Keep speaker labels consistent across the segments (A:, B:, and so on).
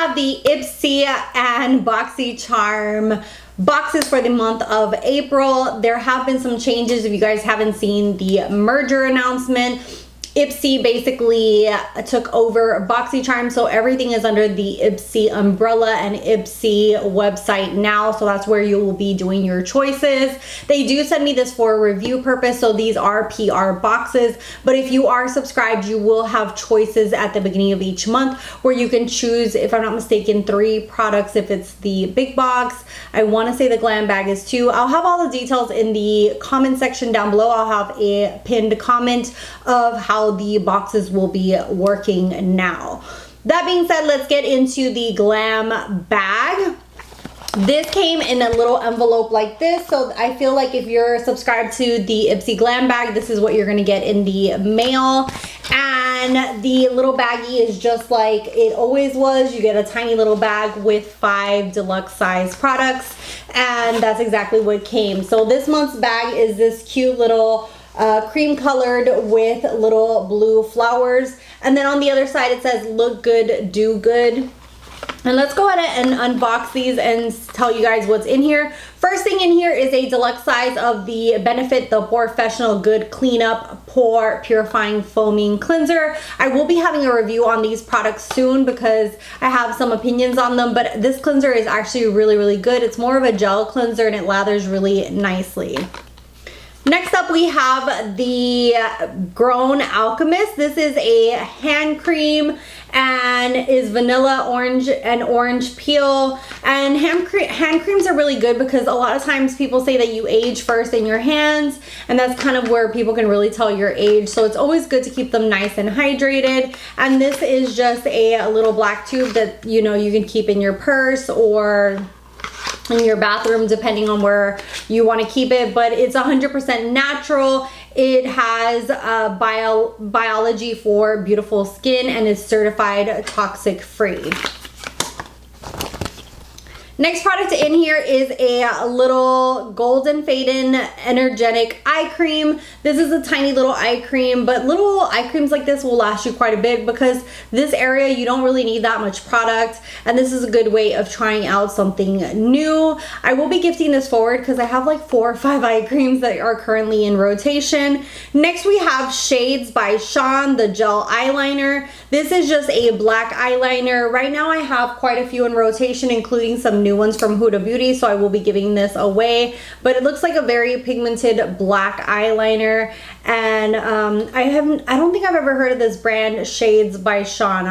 A: have the IPSY and Boxycharm boxes for the month of April. There have been some changes. If you guys haven't seen the merger announcement, IPSY basically took over Boxycharm, so everything is under the IPSY umbrella and IPSY website now, so that's where you will be doing your choices. They do send me this for a review purpose, so these are PR boxes, but if you are subscribed, you will have choices at the beginning of each month where you can choose, if I'm not mistaken, 3 products if it's the big box. I want to say the glam bag is 2. I'll have all the details in the comment section down below. I'll have a pinned comment of how the boxes will be working now. That being said, let's get into the glam bag. This came in a little envelope like this, so I feel like if you're subscribed to the IPSY glam bag, this is what you're gonna get in the mail. And the little baggie is just like it always was. You get a tiny little bag with 5 deluxe size products, and that's exactly what came. So this month's bag is this cute little cream colored with little blue flowers, and then on the other side it says look good, do good. And let's go ahead and unbox these and tell you guys what's in here. First thing in here is a deluxe size of the Benefit the Professional Good Cleanup Pore Purifying Foaming Cleanser. I will be having a review on these products soon because I have some opinions on them, but this cleanser is actually really good. It's more of a gel cleanser and it lathers really nicely. Next up, we have the Grown Alchemist. This is a hand cream and is vanilla, orange, and orange peel. And hand creams are really good because a lot of times people say that you age first in your hands, and that's kind of where people can really tell your age. So it's always good to keep them nice and hydrated. And this is just a little black tube that, you know, you can keep in your purse or in your bathroom, depending on where you want to keep it, but it's 100% natural. It has biology for beautiful skin and is certified toxic free. Next product in here is a little Golden Faden Energetic Eye Cream. This is a tiny little eye cream, but little eye creams like this will last you quite a bit because this area you don't really need that much product, and this is a good way of trying out something new. I will be gifting this forward because I have like 4 or 5 eye creams that are currently in rotation. Next we have Shades by Sean, the gel eyeliner. This is just a black eyeliner. Right now I have quite a few in rotation, including some new ones from Huda Beauty, so I will be giving this away, but it looks like a very pigmented black eyeliner, and I don't think I've ever heard of this brand, Shades by Sean.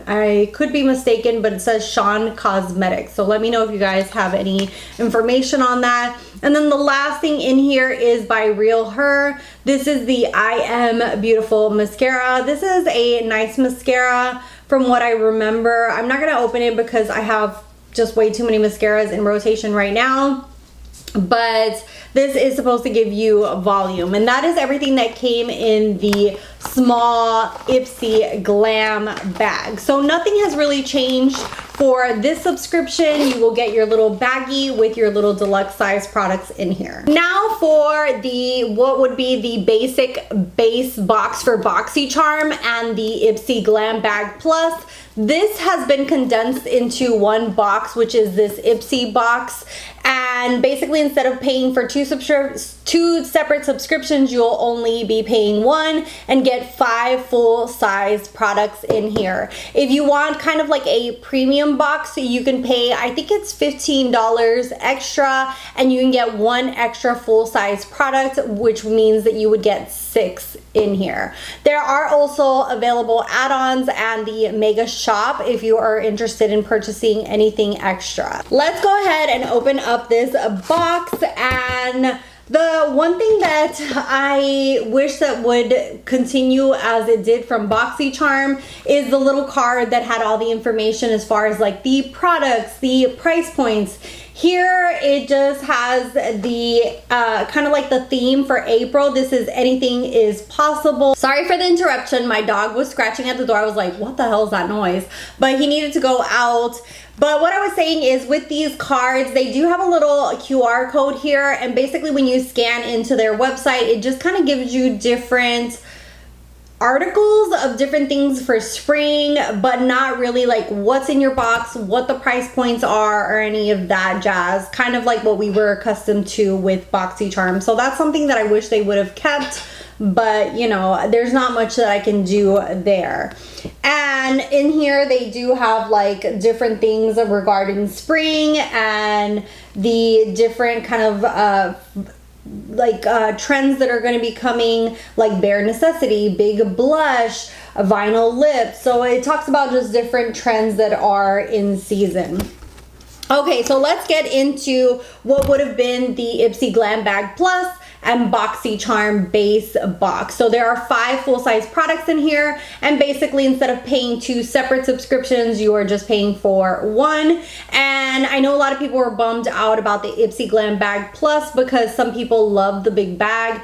A: I could be mistaken, but it says Sean Cosmetics, so let me know if you guys have any information on that. And then the last thing in here is by Real Her. This is the I Am Beautiful mascara. This is a nice mascara from what I remember. I'm not gonna open it because I have just way too many mascaras in rotation right now, but this is supposed to give you volume, and that is everything that came in the small IPSY glam bag. So nothing has really changed for this subscription. You will get your little baggie with your little deluxe size products in here. Now for the what would be the basic base box for Boxycharm and the IPSY Glam Bag Plus. This has been condensed into one box, which is this IPSY box, and basically instead of paying for 2 separate subscriptions, you'll only be paying 1 and get 5 full-size products in here. If you want kind of like a premium box, you can pay, I think it's $15 extra, and you can get 1 extra full-size product, which means that you would get 6 in here. There are also available add-ons and the mega shop if you are interested in purchasing anything extra. Let's go ahead and open up this box, and the one thing that I wish that would continue as it did from Boxycharm is the little card that had all the information as far as like the products, the price points. Here it just has the kind of like the theme for April. This is anything is possible. Sorry for the interruption. My dog was scratching at the door. I was like, what the hell is that noise? But he needed to go out. But what I was saying is with these cards, they do have a little QR code here, and basically when you scan into their website, it just kind of gives you different articles of different things for spring, but not really like what's in your box, what the price points are, or any of that jazz, kind of like what we were accustomed to with Boxycharm. So that's something that I wish they would have kept, but you know, there's not much that I can do there. And in here they do have like different things regarding spring and the different kind of trends that are going to be coming, like bare necessity, big blush, a vinyl lip. So it talks about just different trends that are in season. Okay, so let's get into what would have been the IPSY Glam Bag Plus and Boxycharm base box. So there are 5 full-size products in here, and basically instead of paying 2 separate subscriptions, you are just paying for 1. And I know a lot of people were bummed out about the IPSY Glam Bag Plus because some people love the big bag,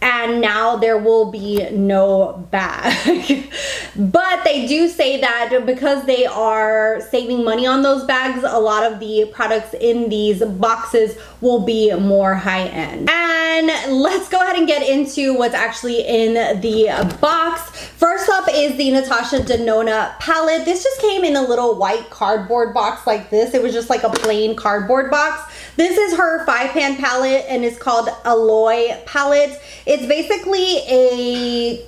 A: and now there will be no bag. But they do say that because they are saving money on those bags, a lot of the products in these boxes will be more high-end. And let's go ahead and get into what's actually in the box. First up is the Natasha Denona palette. This just came in a little white cardboard box like this. It was just like a plain cardboard box. This is her 5-pan palette and it's called Alloy palette. It's basically a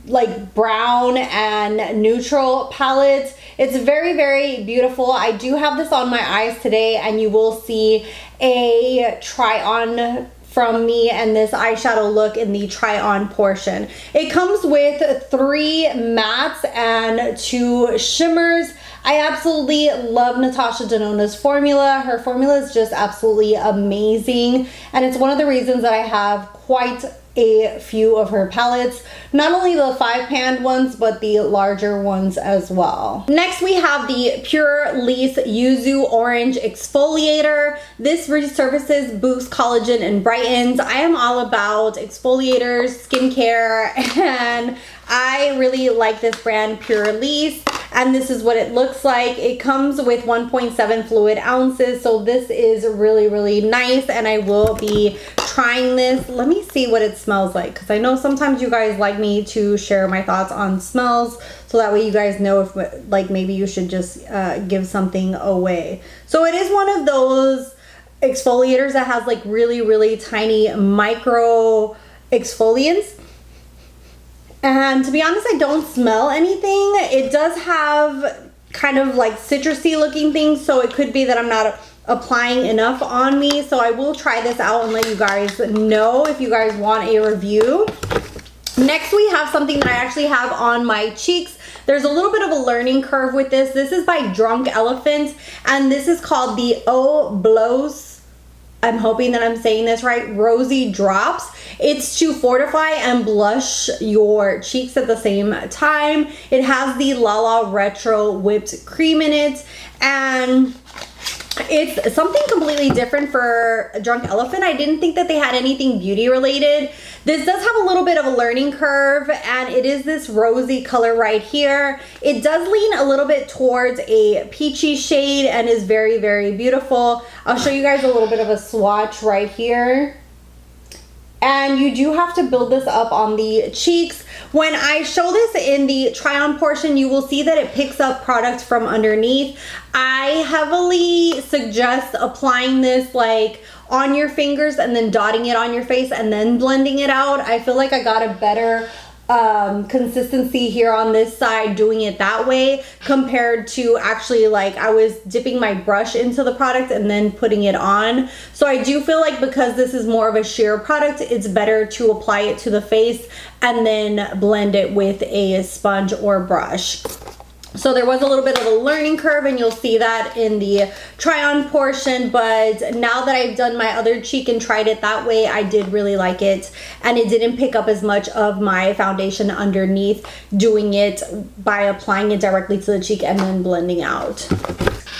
A: like brown and neutral palette. It's very, very beautiful. I do have this on my eyes today, and you will see a try on from me and this eyeshadow look in the try on portion. It comes with 3 mattes and 2 shimmers. I absolutely love Natasha Denona's formula. Her formula is just absolutely amazing, and it's one of the reasons that I have quite a few of her palettes, not only the 5-pan ones but the larger ones as well. Next we have the Pure Lease Yuzu Orange Exfoliator. This resurfaces, boosts collagen, and brightens. I am all about exfoliators, skincare, and I really like this brand Pure Lease, and this is what it looks like. It comes with 1.7 fluid ounces, so this is really, really nice, and I will be trying this. Let me see what it smells like, because I know sometimes you guys like me to share my thoughts on smells, so that way you guys know if like maybe you should just give something away. So it is one of those exfoliators that has like really, really tiny micro exfoliants. And to be honest, I don't smell anything. It does have kind of like citrusy looking things, so it could be that I'm not applying enough on me. So I will try this out and let you guys know if you guys want a review. Next we have something that I actually have on my cheeks. There's a little bit of a learning curve with this. This is by Drunk Elephant, and this is called the O Blows, I'm hoping that I'm saying this right, Rosy Drops. It's to fortify and blush your cheeks at the same time. It has the Lala Retro whipped cream in it, and it's something completely different for Drunk Elephant. I didn't think that they had anything beauty related. This does have a little bit of a learning curve, and it is this rosy color right here. It does lean a little bit towards a peachy shade and is very, very beautiful. I'll show you guys a little bit of a swatch right here. And you do have to build this up on the cheeks. When I show this in the try on portion, you will see that it picks up product from underneath. I heavily suggest applying this like on your fingers and then dotting it on your face and then blending it out. I feel like I got a better consistency here on this side doing it that way compared to actually like I was dipping my brush into the product and then putting it on. So I do feel like because this is more of a sheer product, it's better to apply it to the face and then blend it with a sponge or brush. So there was a little bit of a learning curve, and you'll see that in the try on portion, but now that I've done my other cheek and tried it that way, I did really like it, and it didn't pick up as much of my foundation underneath doing it by applying it directly to the cheek and then blending out.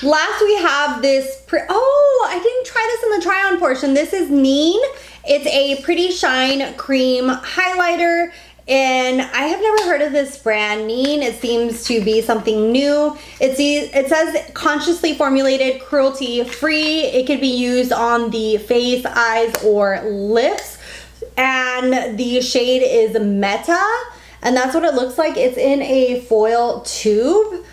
A: Last we have this, I didn't try this in the try on portion. This is Neen. It's a Pretty Shine Cream Highlighter. And I have never heard of this brand, Neen. It seems to be something new. It says consciously formulated, cruelty-free. It could be used on the face, eyes, or lips. And the shade is Meta. and that's what it looks like. It's in a foil tube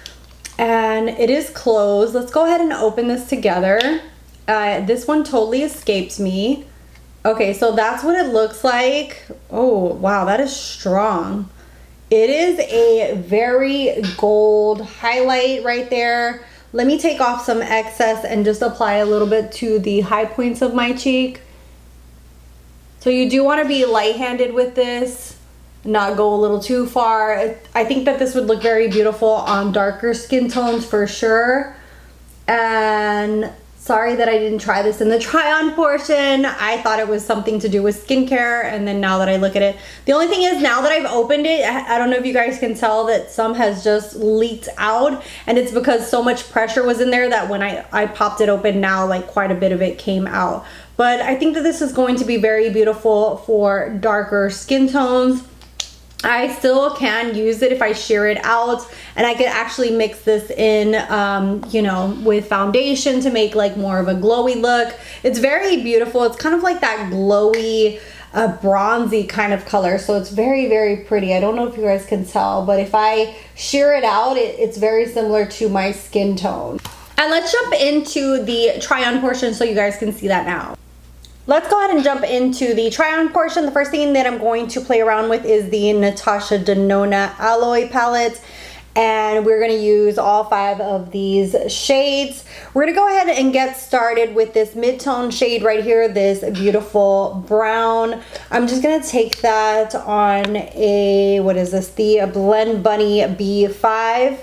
A: and it is closed. Let's go ahead and open this together. This one totally escapes me. Okay, so that's what it looks like. Oh, wow, that is strong. It is a very gold highlight right there. Let me take off some excess and just apply a little bit to the high points of my cheek. So you do want to be light-handed with this, not go a little too far. I think that this would look very beautiful on darker skin tones for sure. And sorry that I didn't try this in the try-on portion. I thought it was something to do with skincare, and then now that I look at it, the only thing is now that I've opened it, I don't know if you guys can tell that some has just leaked out, and it's because so much pressure was in there that when I popped it open now, like quite a bit of it came out. But I think that this is going to be very beautiful for darker skin tones. I still can use it if I shear it out, and I could actually mix this in, you know, with foundation to make like more of a glowy look. It's very beautiful. It's kind of like that glowy, bronzy kind of color. So it's very, very pretty. I don't know if you guys can tell, but if I shear it out, it's very similar to my skin tone. And let's jump into the try-on portion so you guys can see that now. Let's go ahead and jump into the try-on portion. The first thing that I'm going to play around with is the Natasha Denona Alloy palette. And we're going to use all 5 of these shades. We're going to go ahead and get started with this mid-tone shade right here, this beautiful brown. I'm just going to take that on a, what is this, the Blend Bunny B5.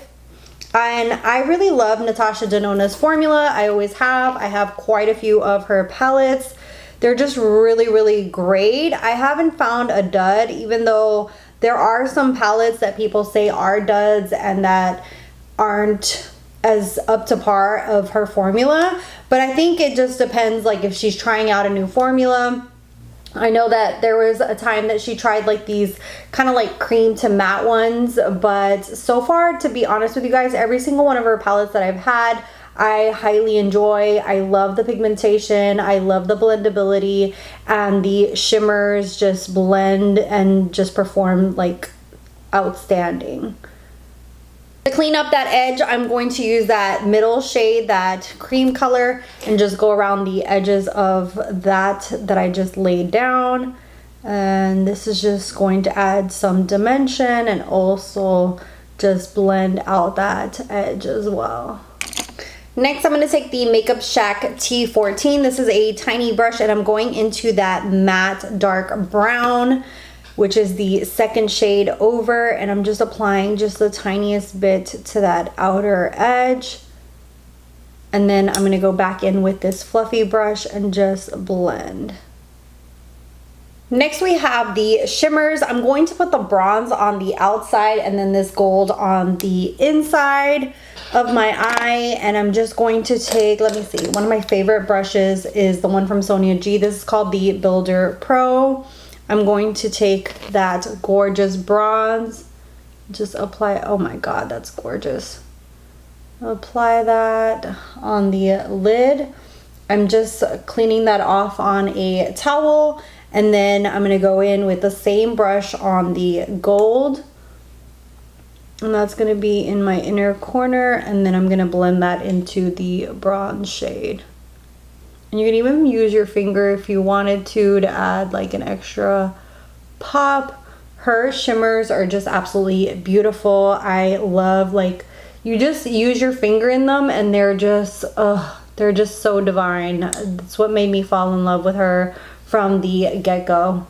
A: And I really love Natasha Denona's formula. I always have. I have quite a few of her palettes. They're just really, really great. I haven't found a dud, even though there are some palettes that people say are duds and that aren't as up to par of her formula. But I think it just depends, like if she's trying out a new formula. I know that there was a time that she tried like these kind of like cream to matte ones, but so far, to be honest with you guys, every single one of her palettes that I've had, I highly enjoy. I love the pigmentation. I love the blendability, and the shimmers just blend and just perform like outstanding. To clean up that edge, I'm going to use that middle shade, that cream color, and just go around the edges of that I just laid down. And this is just going to add some dimension and also just blend out that edge as well. Next, I'm going to take the Makeup Shack T14. This is a tiny brush, and I'm going into that matte dark brown, which is the second shade over, and I'm just applying just the tiniest bit to that outer edge. And then I'm going to go back in with this fluffy brush and just blend. Next we have the shimmers. I'm going to put the bronze on the outside and then this gold on the inside of my eye. And I'm just going to take, let me see, one of my favorite brushes is the one from Sonia G. This is called the Builder Pro. I'm going to take that gorgeous bronze, just apply, oh my god, that's gorgeous. Apply that on the lid. I'm just cleaning that off on a towel. And then I'm going to go in with the same brush on the gold. And that's going to be in my inner corner. And then I'm going to blend that into the bronze shade. And you can even use your finger if you wanted to add like an extra pop. Her shimmers are just absolutely beautiful. I love, like, you just use your finger in them and they're just so divine. That's what made me fall in love with her from the get-go.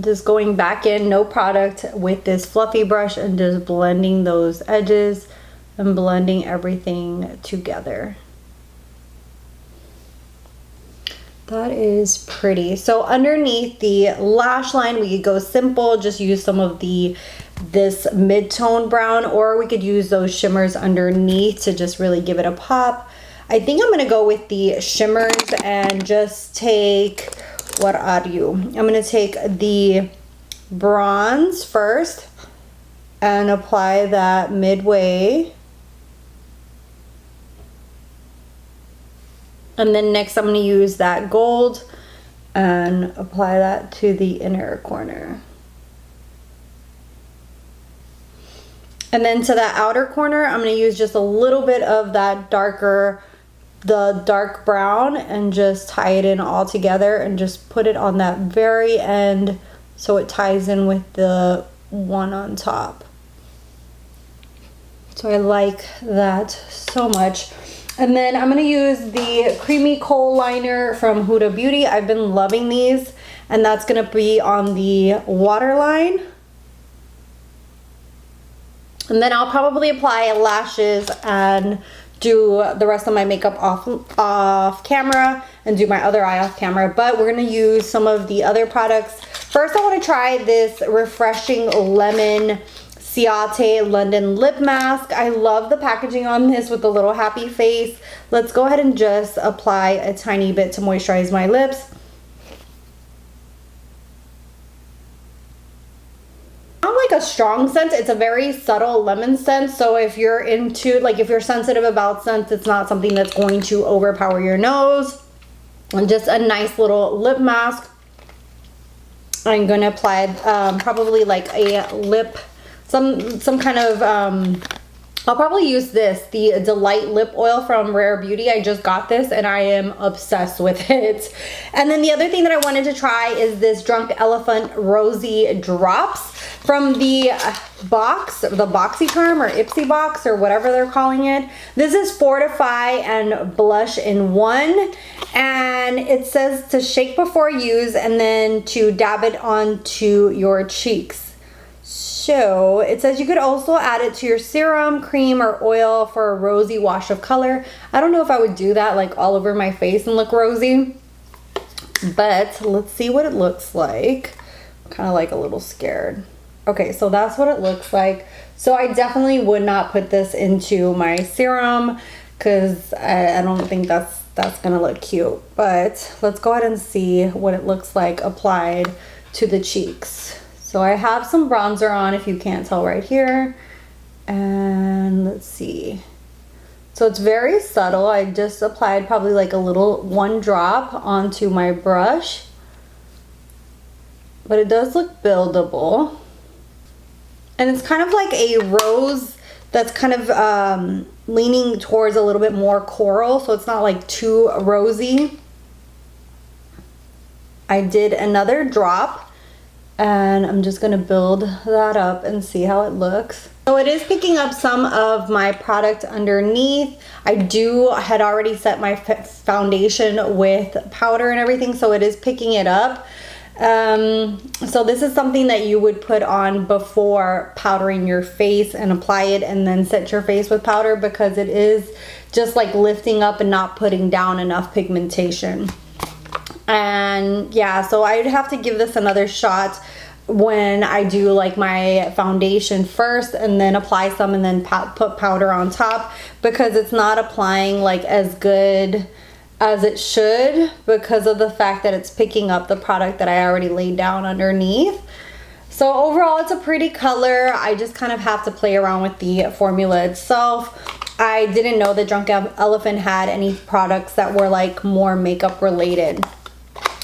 A: Just going back in, no product, with this fluffy brush and just blending those edges and blending everything together. That is pretty. So underneath the lash line, we could go simple, just use some of this mid-tone brown, or we could use those shimmers underneath to just really give it a pop. I think I'm gonna go with the shimmers and just take, what are you? I'm gonna take the bronze first and apply that midway. And then next I'm gonna use that gold and apply that to the inner corner. And then to that outer corner, I'm going to use just a little bit of that the dark brown, and just tie it in all together and just put it on that very end so it ties in with the one on top. So I like that so much. And then I'm going to use the Creamy Kohl Liner from Huda Beauty. I've been loving these, and that's going to be on the waterline. And then I'll probably apply lashes and do the rest of my makeup off camera, and do my other eye off camera. But we're going to use some of the other products. First, I want to try this Refreshing Lemon Ciate London Lip Mask. I love the packaging on this with the little happy face. Let's go ahead and just apply a tiny bit to moisturize my lips. Not like a strong scent, it's a very subtle lemon scent. So if you're into, like, if you're sensitive about scents, it's not something that's going to overpower your nose. And just a nice little lip mask. I'm going to apply probably like a lip, some kind of, I'll probably use this, the Delight Lip Oil from Rare Beauty. I just got this and I am obsessed with it. And then the other thing that I wanted to try is this Drunk Elephant Rosy Drops from the Boxycharm or IPSY box or whatever they're calling it. This is Fortify and Blush in one. And it says to shake before use and then to dab it onto your cheeks. So it says you could also add it to your serum, cream, or oil for a rosy wash of color. I don't know if I would do that like all over my face and look rosy, but let's see what it looks like. I'm kind of like a little scared. Okay, so that's what it looks like. So I definitely would not put this into my serum because I don't think that's gonna look cute. But let's go ahead and see what it looks like applied to the cheeks. So I have some bronzer on, if you can't tell right here. And let's see. So it's very subtle. I just applied probably like a little one drop onto my brush. But it does look buildable. And it's kind of like a rose that's kind of leaning towards a little bit more coral. So it's not like too rosy. I did another drop. And I'm just going to build that up and see how it looks. So it is picking up some of my product underneath. I had already set my foundation with powder and everything, so it is picking it up. So this is something that you would put on before powdering your face and apply it and then set your face with powder, because it is just like lifting up and not putting down enough pigmentation. And yeah, so I'd have to give this another shot when I do like my foundation first and then apply some and then put powder on top, because it's not applying like as good as it should because of the fact that it's picking up the product that I already laid down underneath. So overall, it's a pretty color. I just kind of have to play around with the formula itself. I didn't know that Drunk Elephant had any products that were like more makeup related.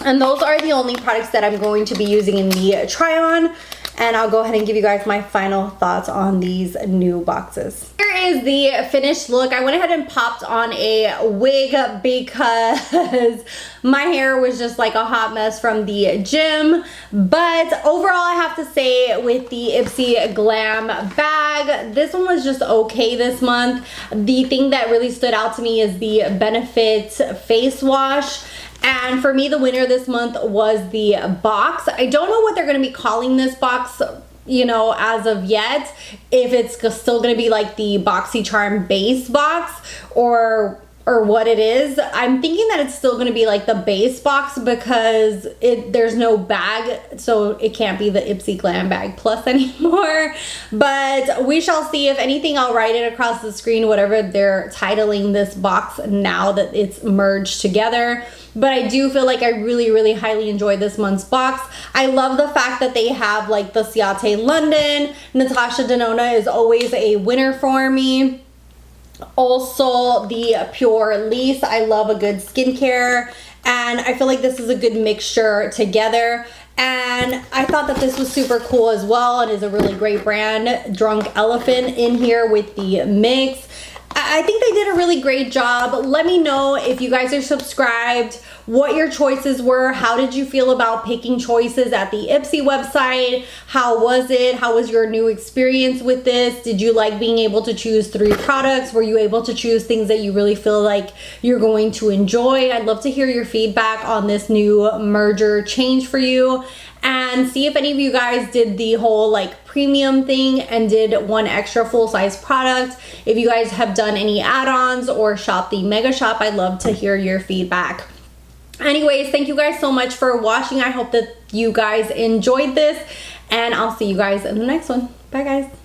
A: And those are the only products that I'm going to be using in the try on. And I'll go ahead and give you guys my final thoughts on these new boxes. Here is the finished look. I went ahead and popped on a wig because my hair was just like a hot mess from the gym. But overall, I have to say with the IPSY Glam bag, this one was just okay this month. The thing that really stood out to me is the Benefit face wash. And for me, the winner this month was the box. I don't know what they're going to be calling this box, you know, as of yet. If it's still going to be like the Boxycharm base box or what it is. I'm thinking that it's still going to be like the base box because there's no bag, so it can't be the IPSY Glam Bag Plus anymore. But we shall see. If anything, I'll write it across the screen, whatever they're titling this box now that it's merged together. But I do feel like I really, really highly enjoyed this month's box. I love the fact that they have like the Ciate London. Natasha Denona is always a winner for me. Also the Pure Lease. I love a good skincare, and I feel like this is a good mixture together. And I thought that this was super cool as well, and is a really great brand. Drunk Elephant in here with the mix. I think they did a really great job. Let me know if you guys are subscribed, what your choices were. How did you feel about picking choices at the IPSY website? How was it? How was your new experience with this? Did you like being able to choose 3 products? Were you able to choose things that you really feel like you're going to enjoy? I'd love to hear your feedback on this new merger change for you. And see if any of you guys did the whole like premium thing and did 1 extra full-size product. If you guys have done any add-ons or shop the mega shop, I'd love to hear your feedback. Anyways, thank you guys so much for watching. I hope that you guys enjoyed this, and I'll see you guys in the next one. Bye guys.